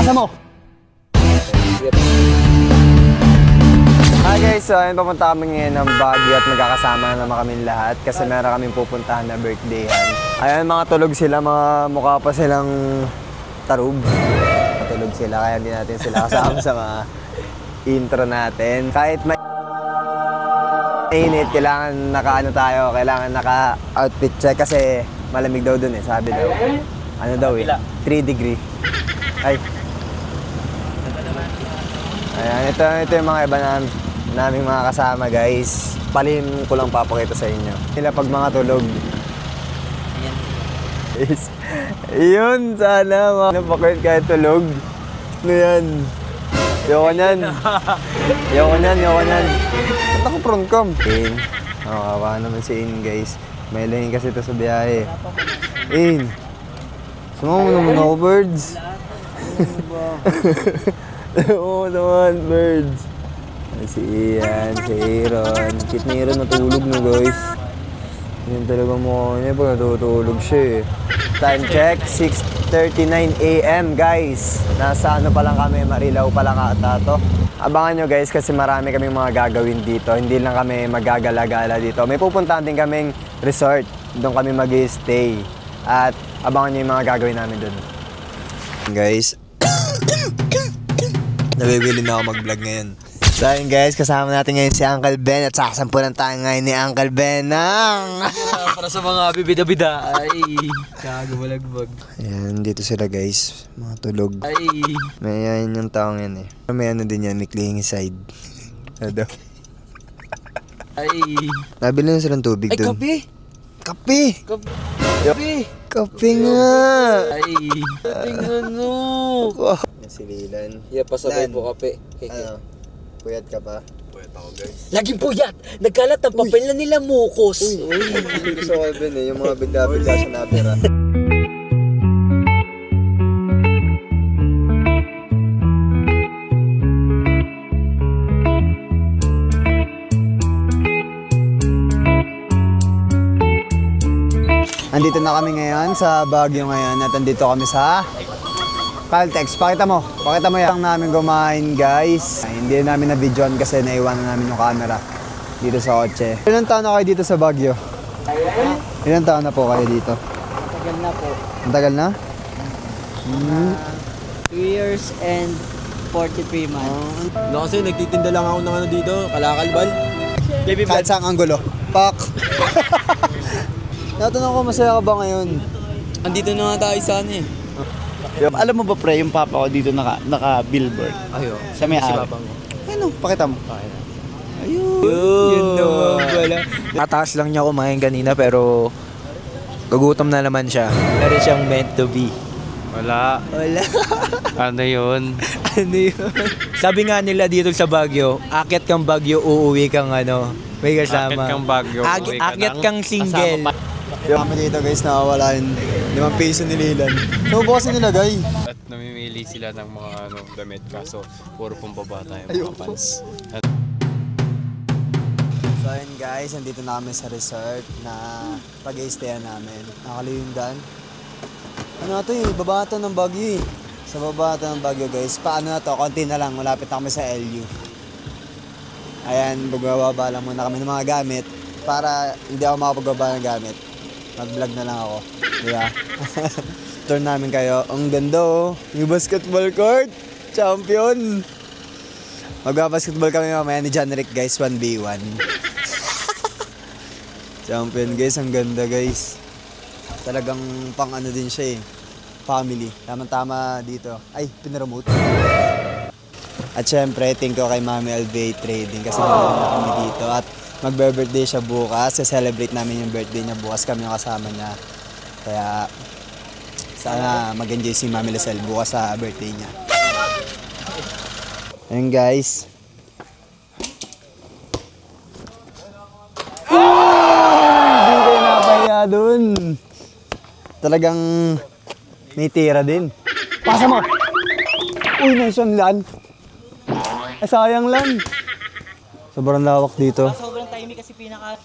Pasa mo! Hi guys, so ayun, papunta kami ngayon ng Baguio at magkakasama naman kami lahat kasi meron kaming pupuntahan na birthdayhan. Ayun, mga tulog sila, mga mukha pa silang tarub. Matulog sila, kaya hindi natin sila kasama sa mga intro natin. Kahit may init, kailangan kailangan naka-outfit check kasi malamig daw dun eh, sabi daw. Ano daw eh, 3 degree. Ay. Ayan, ito yung mga iba naming mga kasama guys. Palihim ko lang papakita sa inyo. Sila pag mga tulog. Yes. Yun, sana napakit kahit tulog. Ano yan? Yoko nyan. Ba't ako front cam? In. Kawawa naman si In guys. May lahing kasi ito sa biyahe. In. Sumama mo naman ako, birds. Oo naman, birds. Si Ian, si Aaron. Kit ni Aaron natulog na guys. Yan talaga mukha niya pag natutulog siya eh. Time check, 6:39 AM guys. Nasa ano pa lang kami, Marilao pa lang ata to. Abangan nyo guys kasi marami kaming mga gagawin dito. Hindi lang kami magagala-gala dito. May pupuntahan din kaming resort. Doon kami mag-stay. At abangan nyo yung mga gagawin namin doon. Guys, nabibili na ako mag-vlog ngayon. So ayun guys, kasama natin ngayon si Uncle Ben at sakasampunan tayo ngayon ni Uncle Ben ng... para sa mga bibida-bida. Ay, kagabalagbag. Ayan, dito sila guys. Mga tulog. Ay. May yan yung taong yan eh. May ano din yan, may clingy side. Ano? Ay. Nabili na silang tubig Ay, dun. kape! Kape! Kape! Kape nga! Ay, tingnan mo! Nasililan. Yeah, pasabay po kape. Ano? Puyat ka pa? Puyat ako guys. Laging puyat! Nagkalat ang papel na nila mukos! Uy, gusto ko Ben eh, yung mga bigla-bigla sa napira. Andito na kami ngayon sa Baguio ngayon at andito kami sa Caltex. Pakita mo yung namin kumain guys. Ay, hindi namin na-videoan kasi naiwanan namin yung camera dito sa kotse. Ilang taon na kayo dito sa Baguio? Ilang taon na po kayo dito? Matagal na po. Matagal na? 2 years and 43 months. No, kasi nagtitinda lang ako ng ano dito, kalakalbal. Baby Kahit saan anggulo. Pak! Natanong ko, masaya ka ba ngayon? Andito na nga tayo sa ano eh. Alam mo ba pre, yung papa ko dito naka-billboard? Ayo. Sa may araw. Ano? Pakita mo. Ayun. Yun naman wala. Mataas lang niya kumain kanina pero gugutom na naman siya. Pero siyang meant to be. Wala. Ano yun? Ano yun? Sabi nga nila dito sa Baguio, akyat kang Baguio, uuwi kang ano, may kasama. Akyat kang Baguio, uuwi ka akyat ng kang single. Kami dito guys, nakawala yung 5 piso ni Lilan. So, bukas nilagay. At namimili sila ng mga damit kaso puro pong baba tayo mga pants. So ayun guys, andito na kami sa resort na pag-i-stayan namin. Nakalayundan. Ano ito eh, baba ito ng Baguio eh. Sa baba ito ng Baguio guys. Paano na to? Konti na lang, malapit na kami sa LU. Ayan, magbababa lang muna kami ng mga gamit para hindi ako makapagbaba ng gamit. Mag-vlog na lang ako. Diba? Tour namin kayo. Ang ganda oh. Yung basketball court. Champion. Magbabasketball kami mamaya ni John Rick guys. 1v1. Champion guys. Ang ganda guys. Talagang pang ano din siya eh. Family. Tama-tama dito. Ay, pinaremote. At syempre, thank you kay Mami LVA Trading kasi nalala na kami dito. At magbe-birthday siya bukas. Celebrate namin yung birthday niya bukas. Kami yung kasama niya. Kaya sana mag-enjoy si Mami Lacel bukas sa birthday niya. Ayun guys. Hindi kayo napaya dun. Talagang may tira din. Pasa mo! Uy, nice one, Lan. Ay, sayang, Lan. Sobrang lawak dito. Sobrang timing kasi pinaka...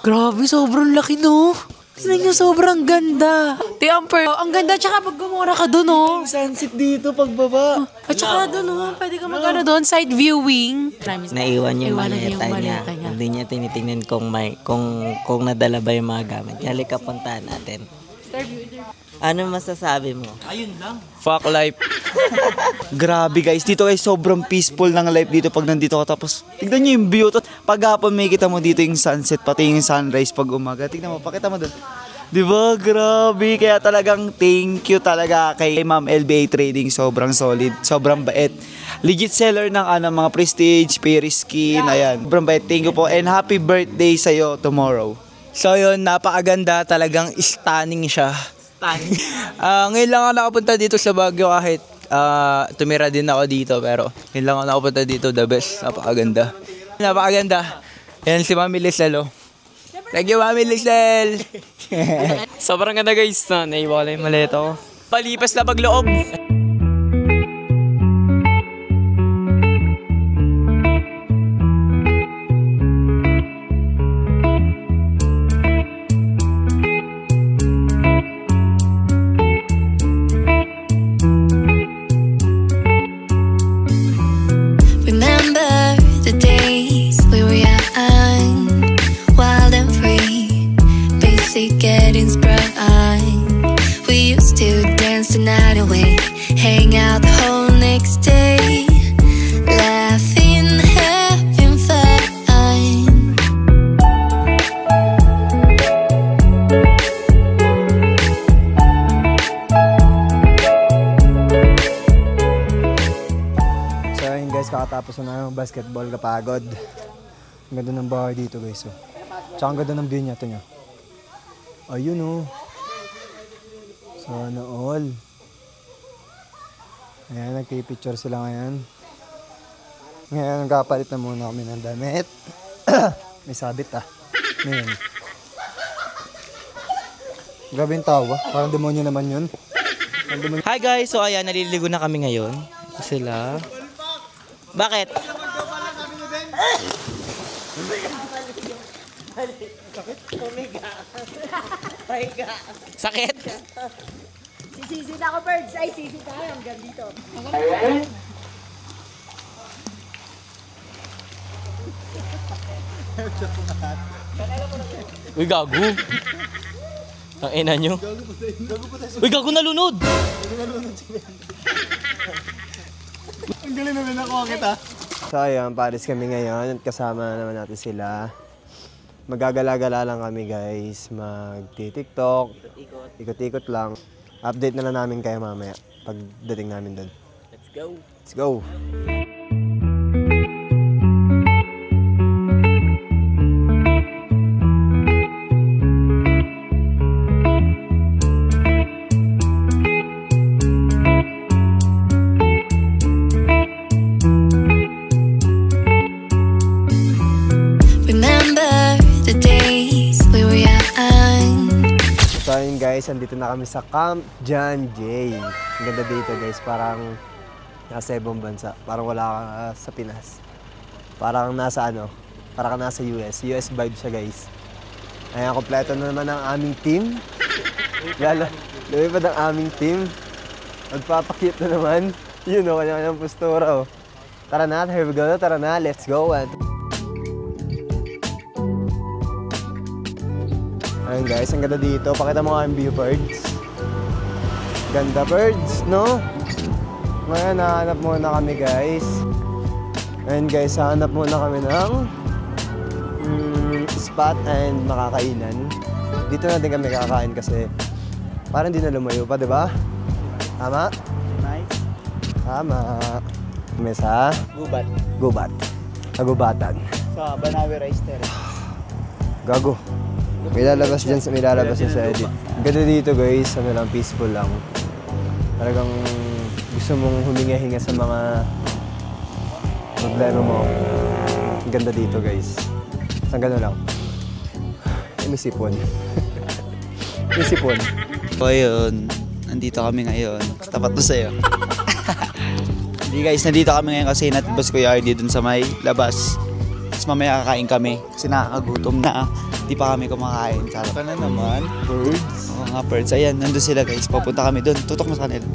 Grabe, sobrang laki no. Tignan nyo, sobrang ganda. Amper, ang ganda. Tsaka pag gumura ka dun, oh. Sunset dito pagbaba. At tsaka dun, oh. Pwede ka mag-ano dun, side viewing. Naiwan yung Iwanan maleta yung niya. maleta niya. Hindi niya tinitingnan kung nadala ba yung mga gamit. Halika, puntahan natin. Ano masasabi mo? Fuck life. Grabe guys, dito guys sobrang peaceful ng life dito pag nandito ka. Tapos tignan nyo yung view. Pag hapon may kita mo dito yung sunset, pati yung sunrise pag umaga. Tignan mo, pakita mo doon. Diba? Grabe. Kaya talagang thank you talaga kay Ma'am LBA Trading. Sobrang solid. Sobrang bait. Legit seller ng mga Prestige, Paris Skin. Ayan. Sobrang bait. Thank you po. And happy birthday sa'yo tomorrow. So yun, napakaganda. Talagang stunning siya. Ngayon lang ako nakapunta dito sa Baguio kahit tumira din ako dito. Pero ngayon lang ako nakapunta dito. The best. Napakaganda. Napakaganda. Yan si Mami Lisel, oh. Thank you, Mami Lisel. Sobrang ganda guys na naiwala yung maleta ko. Palipas na pagloob. Remember the days we were young, wild and free, basic getting sprung. We used to dance the night away, hang out the whole next day, laughing, having fun. So ayun guys, kakatapos na ng basketball, kapagod. Ang ganda ng bahay dito guys. Oh. Tsaka ang ganda ng view niya. Ito niya. Ayun oh. Sana all. Ayan, nagpipicture sila ngayon. Ngayon, nagkapalit na muna kami ng damit. May sabit Ngayon. Grabe yung tawa. Parang demonyo naman yun. Hi guys! So ayan, naliligo na kami ngayon. Sila. Bakit? Sakit? Sisisid ako, birds. Ay, sisid tayo. Hanggang dito. Uy, gago. Ang ina nyo. Uy, gago nalunod. So ayun, Paris kami ngayon at kasama naman natin sila. Magagala-gala lang kami guys, magti-tiktok, ikot-ikot lang. Update na lang namin kayo mamaya pagdating namin doon. Let's go. Let's go! So ayun guys, andito na kami sa Camp John Jay. Ang ganda dito guys, parang nasa ibang bansa. Parang wala ka sa Pinas. Parang nasa parang nasa US. US vibe siya guys. Ayan, kompleto na naman ang aming team. Lumipad ang aming team. Magpapakit na naman. Yun o, kanya-kanyang postura o. Tara na, here we go. Tara na, let's go. Ayun guys, ang ganda dito. Pakita mo nga yung view, birds. Ganda, birds, no? Ngayon, nahanap muna kami guys. Ayun guys, hahanap muna kami ng spot and makakainan. Dito na din kami kakain kasi parang hindi na lumayo pa, di ba? Tama? Nice. Tama. Kami sa Gubat. Gubat. Kagubatan. Sa Banawe Rice Terrace. Gago. May lalabas dyan sa edit. Ganda dito guys, lang, peaceful lang. Talagang gusto mong huminga-hinga sa mga problema mo. Ganda dito guys. Isang gano'n lang. May sipon. May sipon. So ayun, nandito kami ngayon. Tapat to sa'yo. Hindi guys, nandito kami ngayon kasi natibas ko yung RD dun sa may labas. Tapos mamaya kakain kami kasi nakakagutom na. Di pa kami kumakain. Sarap. Ito na naman, birds. Oo nga, birds. Ayan, nandun sila guys. Papunta kami doon. Tutok mo sa kanila.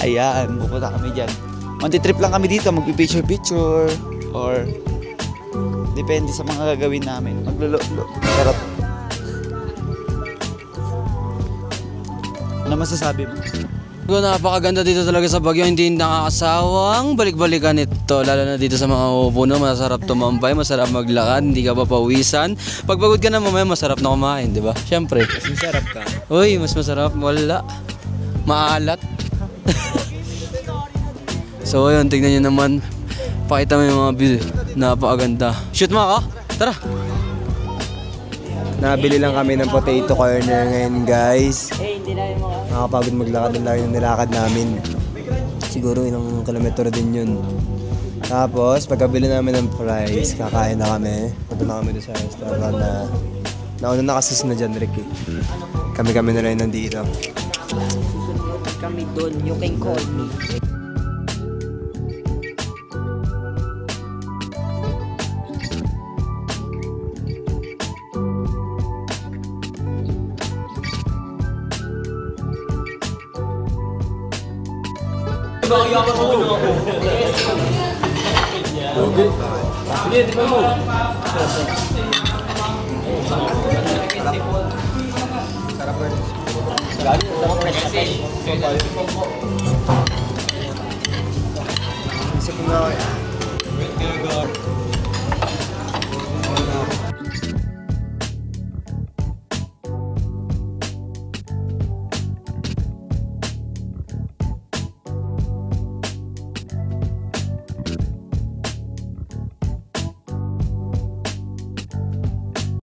Ayan, pupunta kami dyan. Mantitrip lang kami dito. Magpipicture-picture. Or depende sa mga gagawin namin. Maglululo. Sarap. Ano masasabi mo? Napakaganda dito talaga sa Baguio, hindi nakakasawang balik-balikan ito. Lalo na dito sa mga pupuno, masarap tumambay, masarap maglakad, hindi ka papawisan. Pag pagod ka na mamaya, masarap na kumain, di ba? Siyempre. Mas masarap ka. Uy, mas masarap, wala. Maalat. So ayun, tignan nyo naman. Pakita mo yung mga view. Napakaganda. Shoot mo ako? Tara. Nabili lang kami ng potato corner ngayon guys. Nakakapagod maglakad ng layo ng nilakad namin. Siguro ilang kilometro din yun. Tapos pagkabili namin ng fries, kakain na kami. Punta na kami doon sa restaurant na nauna na kasi na dyan, Rick eh. Kami-kami na rin nandito. Kami doon, you can call me. Isa po na